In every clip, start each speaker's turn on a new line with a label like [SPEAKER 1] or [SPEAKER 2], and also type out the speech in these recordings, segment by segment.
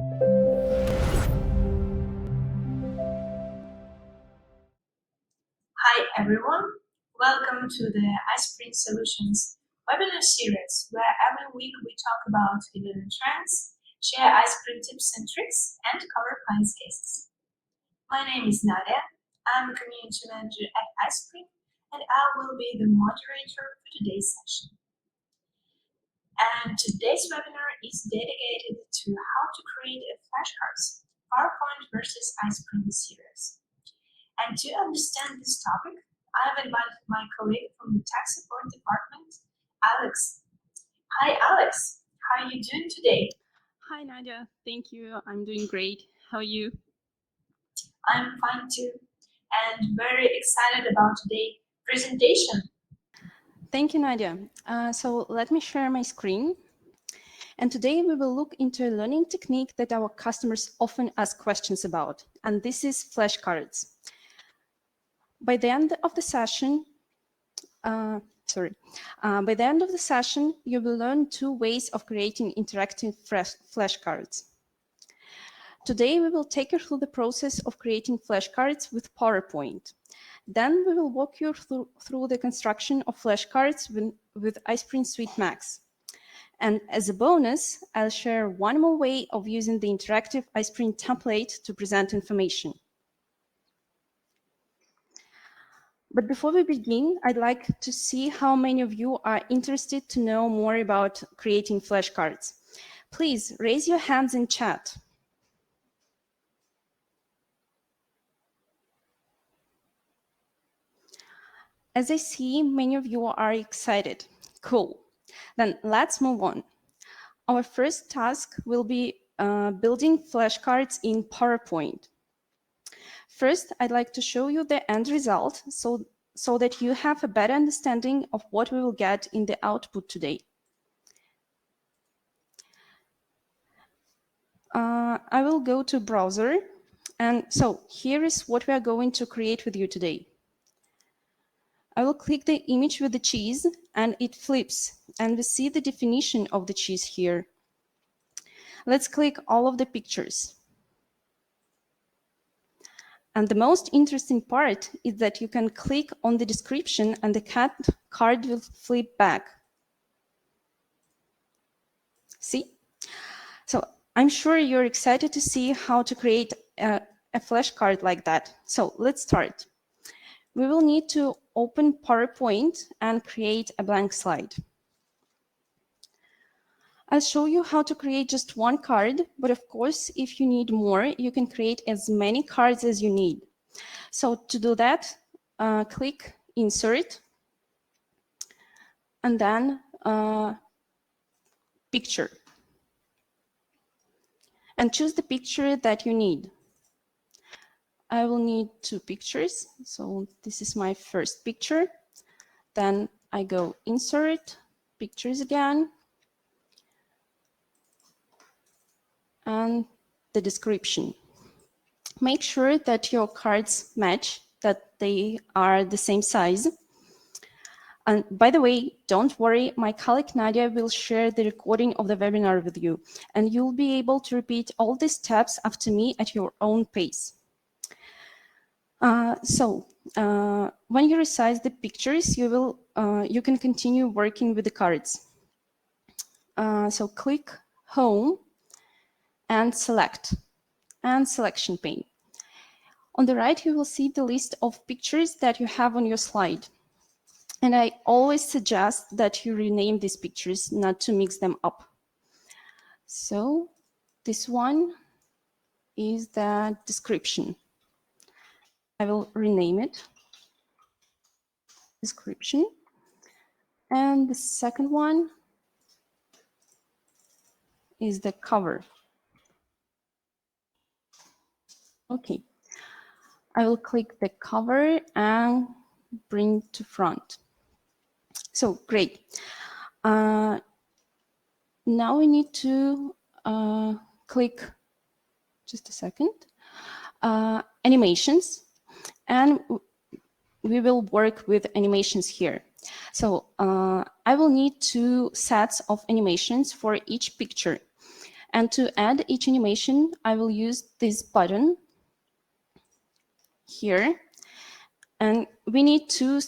[SPEAKER 1] Hi everyone, welcome to the iSpring Solutions webinar series where every week we talk about hidden trends, share iSpring tips and tricks, and cover client cases. My name is Nadia, I'm a community manager at iSpring, and I will be the moderator for today's session. And today's webinar is dedicated to how to create a flashcards PowerPoint versus iSpring series. And to understand this topic, I have invited my colleague from the tech support department, Alex. Hi, Alex. How are you doing today?
[SPEAKER 2] Hi, Nadia. Thank you. I'm doing great. How are you?
[SPEAKER 1] I'm fine too, and very excited about today's presentation.
[SPEAKER 2] Thank you, Nadia. So let me share my screen. And today we will look into a learning technique that our customers often ask questions about, and this is flashcards. By the end of the session, you will learn 2 ways of creating interactive flashcards. Today, we will take you through the process of creating flashcards with PowerPoint. Then we will walk you through the construction of flashcards with iSpring Suite Max. And as a bonus, I'll share one more way of using the interactive iSpring template to present information. But before we begin, I'd like to see how many of you are interested to know more about creating flashcards. Please raise your hands in chat. As I see, many of you are excited. Cool. Then let's move on. Our first task will be building flashcards in PowerPoint. First, I'd like to show you the end result so that you have a better understanding of what we will get in the output today. I will go to browser. And so here is what we are going to create with you today. I will click the image with the cheese and it flips and we see the definition of the cheese here. Let's click all of the pictures. And the most interesting part is that you can click on the description and the card will flip back. See? So I'm sure you're excited to see how to create a flashcard like that. So let's start. We will need to open PowerPoint and create a blank slide. I'll show you how to create just one card, but of course, if you need more, you can create as many cards as you need. So to do that, click Insert, and then Picture. And choose the picture that you need. I will need 2 pictures, so this is my first picture. Then I go Insert, Pictures again, and the description. Make sure that your cards match, that they are the same size. And by the way, don't worry, my colleague Nadia will share the recording of the webinar with you, and you'll be able to repeat all these steps after me at your own pace. When you resize the pictures, you can continue working with the cards. So click Home and select, and Selection pane. On the right, you will see the list of pictures that you have on your slide. And I always suggest that you rename these pictures, not to mix them up. So this one is the description. I will rename it description. And the second one is the cover. Okay. I will click the cover and bring to front. So great. Now we need to click, just a second, animations, and we will work with animations here. So I will need 2 sets of animations for each picture. And to add each animation, I will use this button here. And we need two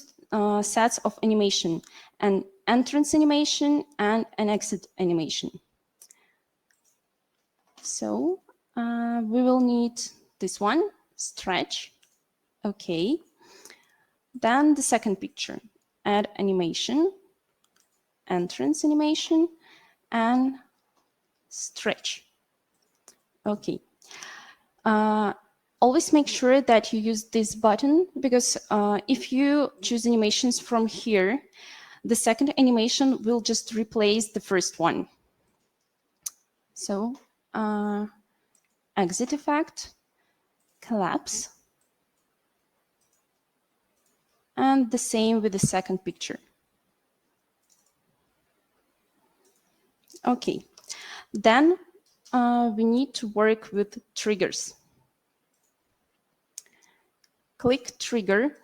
[SPEAKER 2] sets of animation, an entrance animation and an exit animation. So we will need this one, stretch. Okay. Then the second picture, add animation, entrance animation, and stretch. Okay. Always make sure that you use this button, because if you choose animations from here, the second animation will just replace the first one. So exit effect, collapse, and the same with the second picture. Okay, then we need to work with triggers. Click trigger.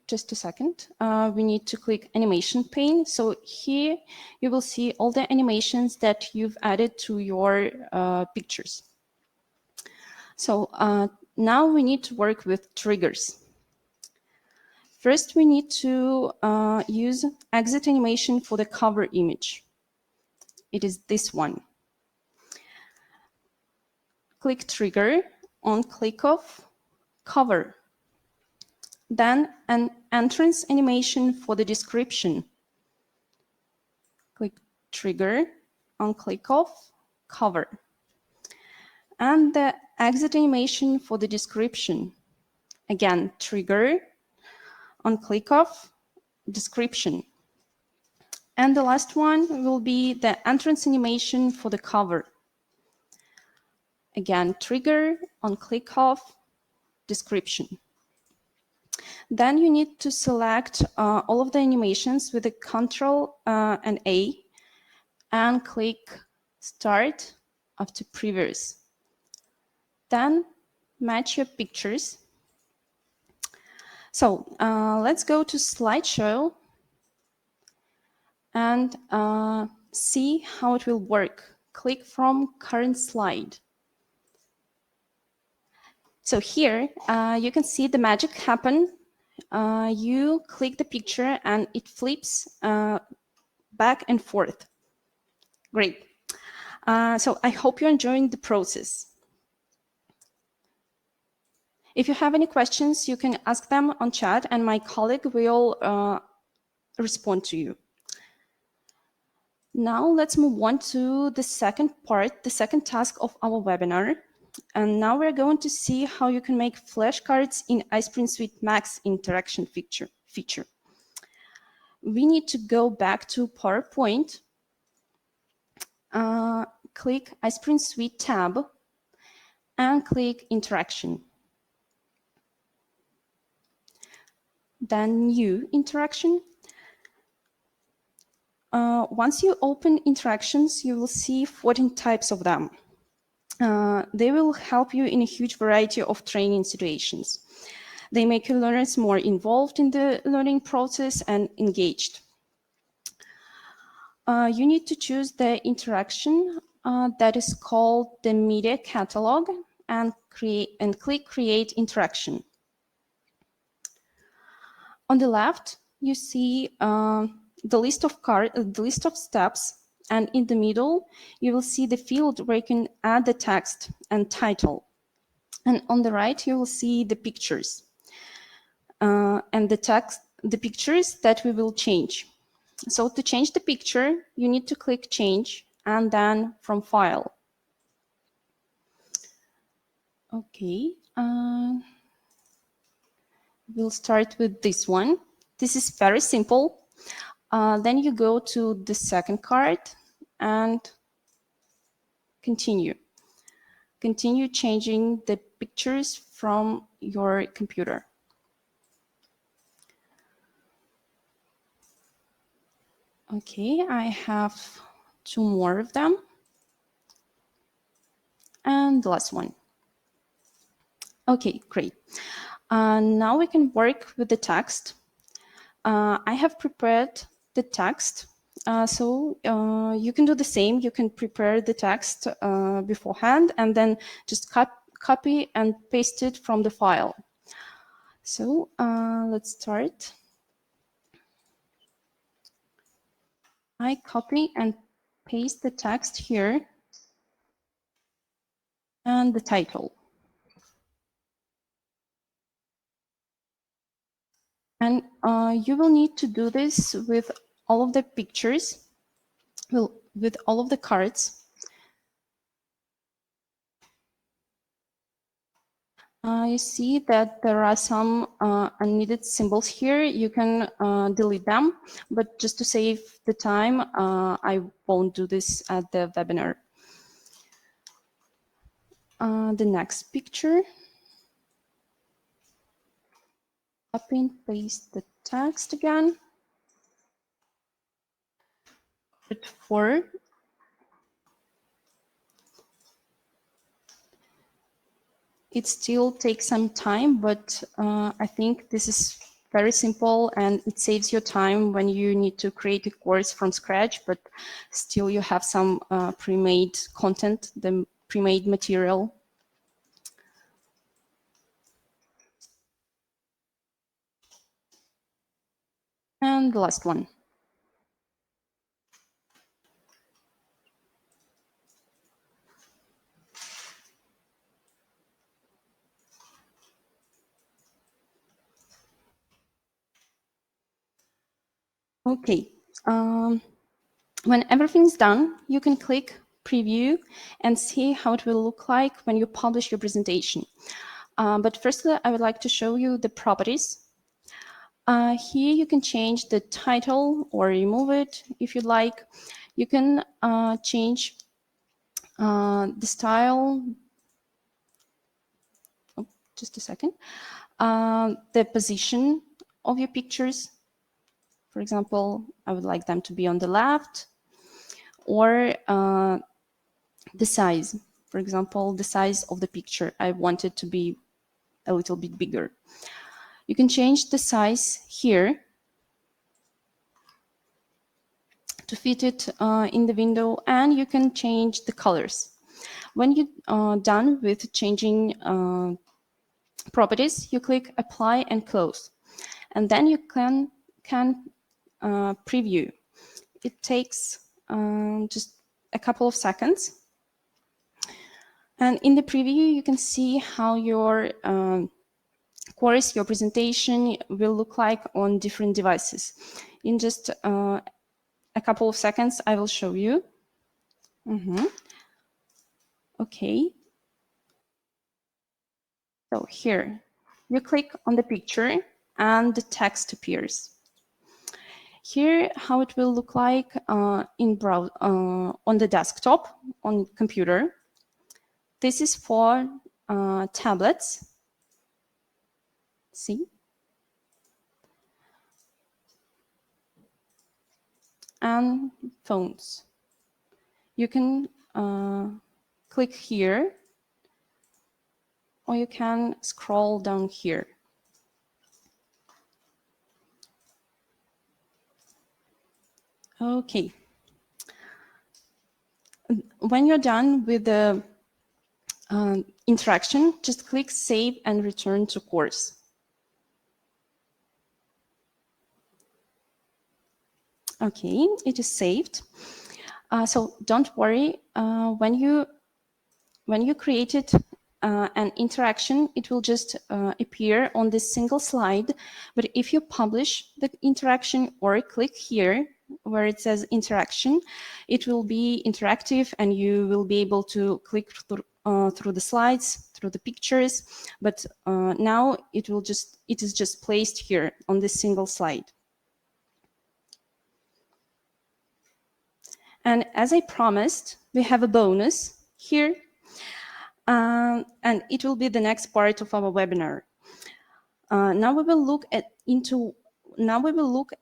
[SPEAKER 2] Just a second. We need to click animation pane. So here you will see all the animations that you've added to your pictures. So now we need to work with triggers. First, we need to use exit animation for the cover image. It is this one. Click trigger, on click off, cover. Then an entrance animation for the description. Click trigger, on click off, cover. And the exit animation for the description. Again, trigger, on click off, description. And the last one will be the entrance animation for the cover. Again, trigger, on click off, description. Then you need to select all of the animations with the Ctrl and A and click Start after Previous. Then match your pictures. So let's go to slideshow and see how it will work. Click from current slide. So here you can see the magic happen. You click the picture and it flips back and forth. Great. So I hope you're enjoying the process. If you have any questions, you can ask them on chat and my colleague will respond to you. Now let's move on to the second part, the second task of our webinar. And now we're going to see how you can make flashcards in iSpring Suite Max interaction feature. We need to go back to PowerPoint, click iSpring Suite tab, and click Interaction. Then New Interaction. Once you open interactions, you will see 14 types of them. They will help you in a huge variety of training situations. They make your learners more involved in the learning process and engaged. You need to choose the interaction that is called the media catalog and click Create Interaction. On the left, you see the list of steps, and in the middle, you will see the field where you can add the text and title. And on the right, you will see the pictures and the pictures that we will change. So to change the picture, you need to click Change and then from File. Okay. We'll start with this one. This is very simple. Then you go to the second card and continue. Continue changing the pictures from your computer. Okay, I have 2 more of them. And the last one. Okay, great. Now we can work with the text. I have prepared the text You can do the same. You can prepare the text beforehand and then just copy and paste it from the file. So let's start. I copy and paste the text here and the title. And you will need to do this with all of the pictures, with all of the cards. You see that there are some unneeded symbols here. You can delete them, but just to save the time, I won't do this at the webinar. The next picture. Copy and paste the text again. Put 4. It still takes some time, but I think this is very simple and it saves your time when you need to create a course from scratch, but still you have some pre-made content, the pre-made material. And the last one. Okay. When everything's done, you can click preview and see how it will look like when you publish your presentation. But firstly, I would like to show you the properties. Here you can change the title or remove it if you'd like. You can change the style. Oh, just a second. The position of your pictures. For example, I would like them to be on the left, or the size. For example, the size of the picture. I want it to be a little bit bigger. You can change the size here to fit it in the window, and you can change the colors. When you're done with changing properties, you click apply and close, and then you can preview. It takes just a couple of seconds, and in the preview you can see how your course, your presentation will look like on different devices. In just a couple of seconds I will show you. Okay, so here you click on the picture and the text appears. Here, how it will look like on the desktop, on computer. This is for tablets. See? And phones. You can click here, or you can scroll down here. Okay. When you're done with the interaction, just click Save and return to course. Okay, it is saved. So don't worry, when you created an interaction, it will just appear on this single slide. But if you publish the interaction or click here where it says interaction, it will be interactive and you will be able to click through the slides, through the pictures. But now it is just placed here on this single slide. And as I promised, we have a bonus here. And it will be the next part of our webinar. Now we will look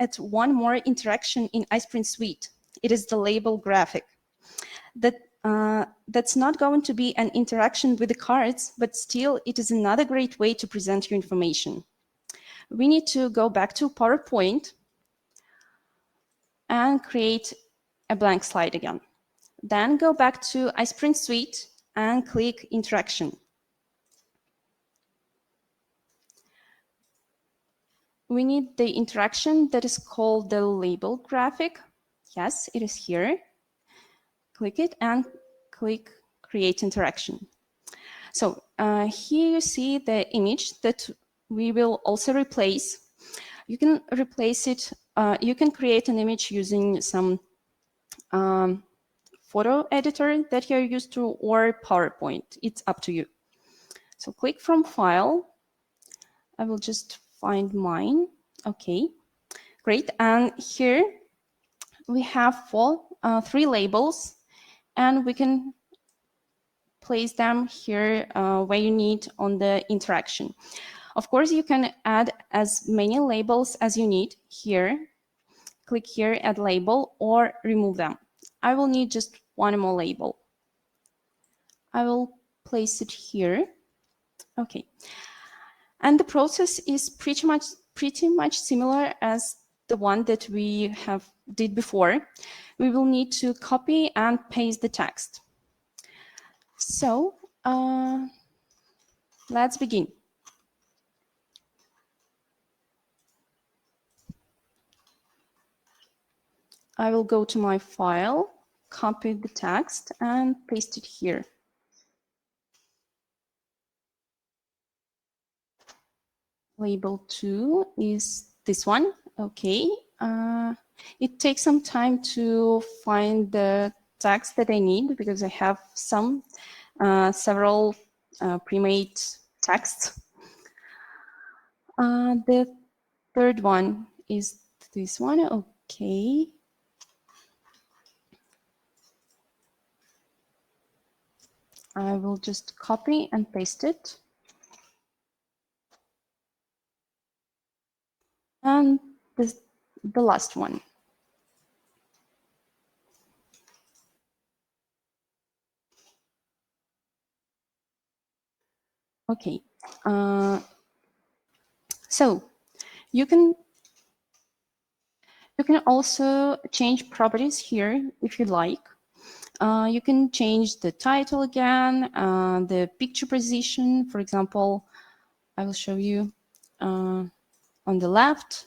[SPEAKER 2] at one more interaction in iSpring Suite. It is the label graphic. That's not going to be an interaction with the cards, but still it is another great way to present your information. We need to go back to PowerPoint, and create a blank slide again. Then go back to iSpring Suite and click Interaction. We need the interaction that is called the label graphic. Yes, it is here. Click it and click Create Interaction. So here you see the image that we will also replace. You can replace it, you can create an image using some photo editor that you're used to or PowerPoint. It's up to you. So click from File. I will just find mine. Okay, great. And here we have three labels, and we can place them here where you need on the interaction. Of course, you can add as many labels as you need here. Click here, add label, or remove them. I will need just one more label. I will place it here. Okay. And the process is pretty much similar as the one that we did before. We will need to copy and paste the text. So let's begin. I will go to my file, copy the text, and paste it here. Label 2 is this one. Okay. It takes some time to find the text that I need because I have several pre-made texts. The third one is this one. Okay. I will just copy and paste it. And the last one. Okay. So you can also change properties here if you like. You can change the title again, the picture position. For example, I will show you on the left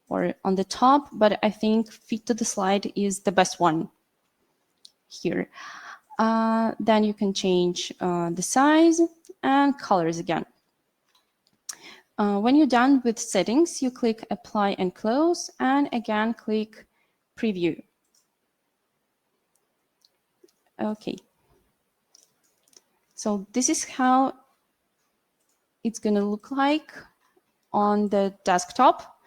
[SPEAKER 2] or on the top, but I think fit to the slide is the best one here. Then you can change the size and colors again. When you're done with settings, you click Apply and Close, and again click Preview. Okay. So this is how it's going to look like on the desktop,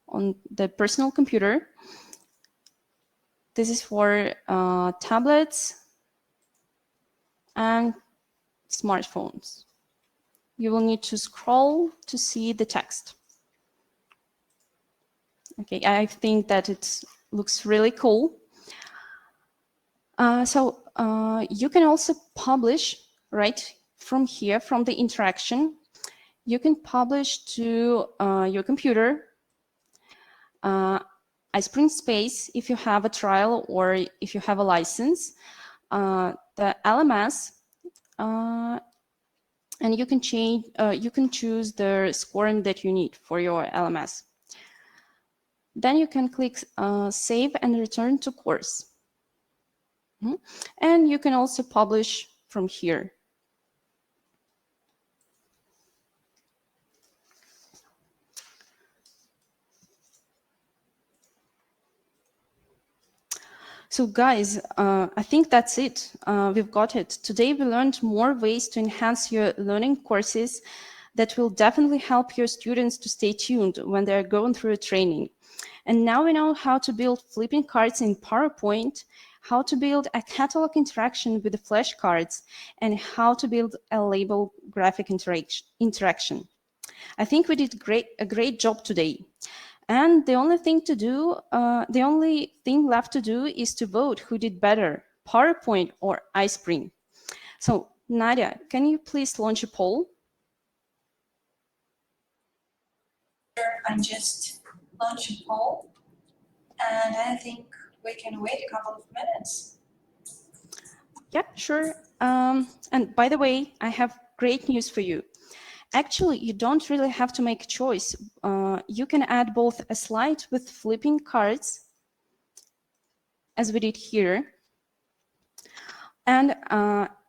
[SPEAKER 2] on the personal computer. This is for tablets and smartphones. You will need to scroll to see the text. Okay, I think that it looks really cool. So you can also publish right from here, from the interaction. You can publish to your computer, iSpring Space if you have a trial or if you have a license, the LMS, and you can change. You can choose the scoring that you need for your LMS. Then you can click Save and Return to Course. And you can also publish from here. So guys, I think that's it. We've got it. Today we learned more ways to enhance your learning courses that will definitely help your students to stay tuned when they're going through a training. And now we know how to build flipping cards in PowerPoint, how to build a catalog interaction with the flashcards, and how to build a label graphic interaction. I think we did a great job today. And the only thing left to do is to vote who did better, PowerPoint or iSpring. So Nadia, can you please launch a poll?
[SPEAKER 1] I just launch a poll, And I think we can wait a couple of minutes.
[SPEAKER 2] Yeah, sure. And by the way, I have great news for you. Actually, you don't really have to make a choice. You can add both a slide with flipping cards, as we did here, and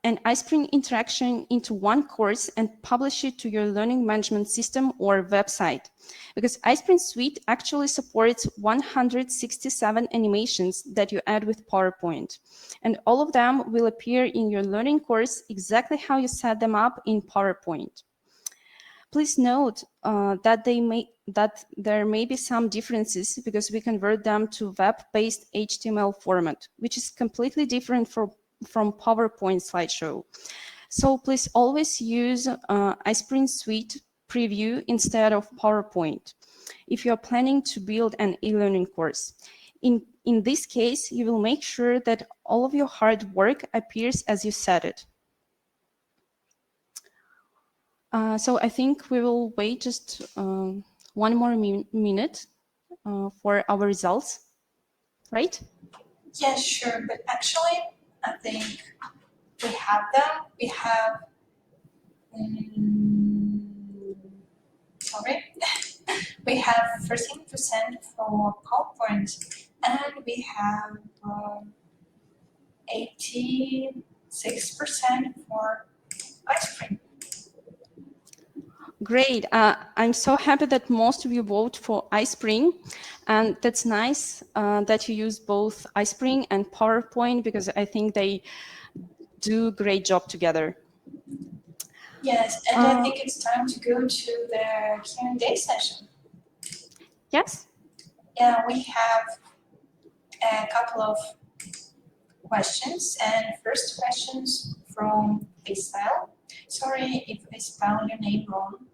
[SPEAKER 2] an iSpring interaction into one course and publish it to your learning management system or website. Because iSpring Suite actually supports 167 animations that you add with PowerPoint. And all of them will appear in your learning course exactly how you set them up in PowerPoint. Please note that there may be some differences because we convert them to web-based HTML format, which is completely different from PowerPoint slideshow. So please always use iSpring Suite preview instead of PowerPoint if you are planning to build an e-learning course. In this case, you will make sure that all of your hard work appears as you set it. So I think we will wait just one more minute for our results, right?
[SPEAKER 1] Yes, sure. But actually, I think we have them. We have, sorry, we have 13% for PowerPoint, and we have 86% for iSpring.
[SPEAKER 2] Great. I'm so happy that most of you vote for iSpring. And that's nice that you use both iSpring and PowerPoint because I think they do a great job together.
[SPEAKER 1] Yes, and I think it's time to go to the Q&A session.
[SPEAKER 2] Yes?
[SPEAKER 1] Yeah, we have a couple of questions, and first questions from Isabel. Sorry if I spelled your name wrong.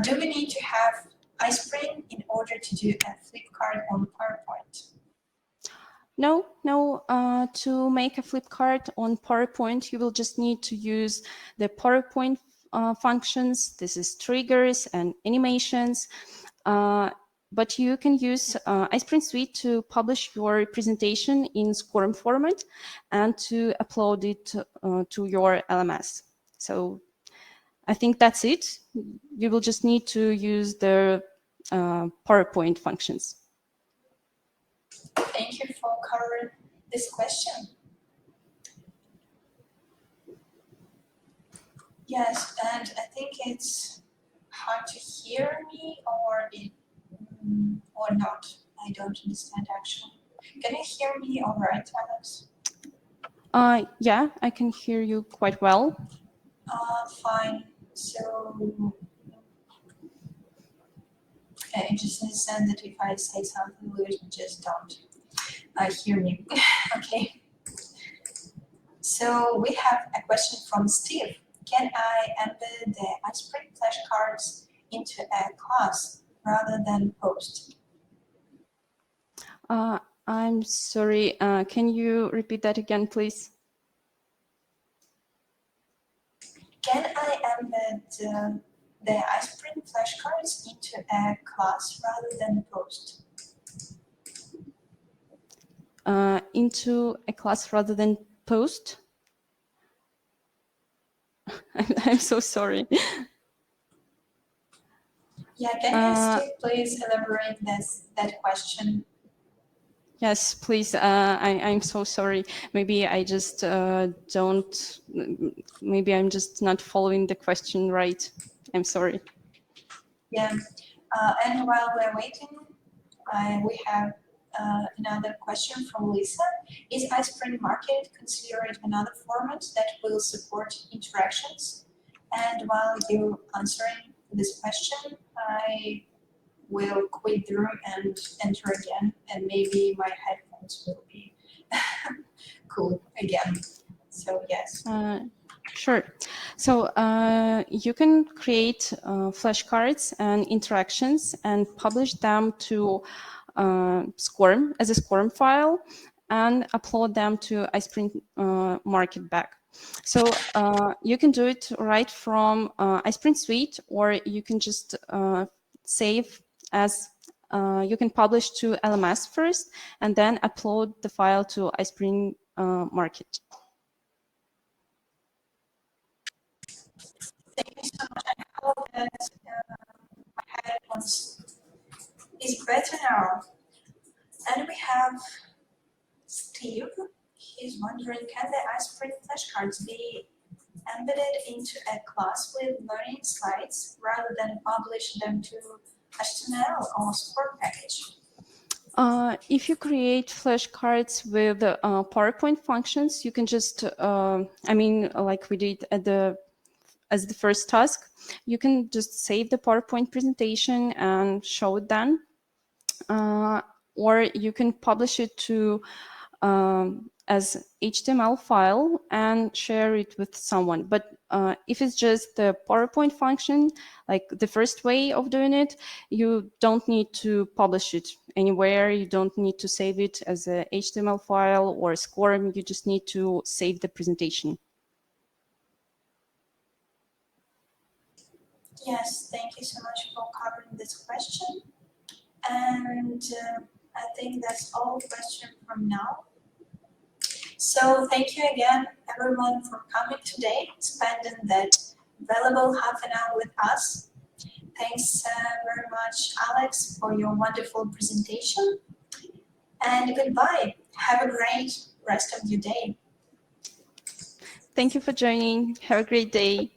[SPEAKER 1] Do we need to have iSpring in order to do a flip card on PowerPoint?
[SPEAKER 2] No. To make a flip card on PowerPoint, you will just need to use the PowerPoint functions. This is triggers and animations. But you can use iSpring Suite to publish your presentation in SCORM format and to upload it to your LMS. So I think that's it. You will just need to use the PowerPoint functions.
[SPEAKER 1] Thank you for covering this question. Yes, and I think it's hard to hear me or not. I don't understand actually. Can you hear me all right, Alex?
[SPEAKER 2] Yeah, I can hear you quite well.
[SPEAKER 1] Fine. So I just understand that if I say something weird, you just don't hear me. Okay. So we have a question from Steve. Can I embed the iSpring flashcards into a class rather than post?
[SPEAKER 2] I'm sorry. Can you repeat that again, please?
[SPEAKER 1] Can I embed the iSpring flashcards into a class rather than post?
[SPEAKER 2] Into a class rather than post? I'm so sorry.
[SPEAKER 1] Yeah, can you, Steve, please elaborate that question?
[SPEAKER 2] Yes, please. I'm so sorry. Maybe I just don't. Maybe I'm just not following the question right. I'm sorry.
[SPEAKER 1] Yeah, and while we're waiting, we have another question from Lisa. Is iSpring Market considered another format that will support interactions? And while you're answering this question, I will quit the room and enter again, and maybe my headphones will be cool again. So yes.
[SPEAKER 2] Sure. So you can create flashcards and interactions and publish them to SCORM as a SCORM file and upload them to iSpring Market back. So you can do it right from iSpring Suite, or you can just save as you can publish to LMS first and then upload the file to iSpring Market.
[SPEAKER 1] Thank you so much. I hope that my headphones is better now. And we have Steve. He's wondering, can the iSpring flashcards be embedded into a class with learning slides rather than publish them to HTML or support package?
[SPEAKER 2] If you create flashcards with PowerPoint functions, you can just, like we did as the first task, you can just save the PowerPoint presentation and show it then. Or you can publish it to as HTML file and share it with someone. But if it's just the PowerPoint function, like the first way of doing it, you don't need to publish it anywhere. You don't need to save it as a HTML file or a SCORM. You just need to save the presentation.
[SPEAKER 1] Yes, thank you so much for covering this question. And I think that's all question from now. So thank you again, everyone, for coming today, spending that valuable half an hour with us. Thanks very much, Alex, for your wonderful presentation. And goodbye. Have a great rest of your day.
[SPEAKER 2] Thank you for joining. Have a great day.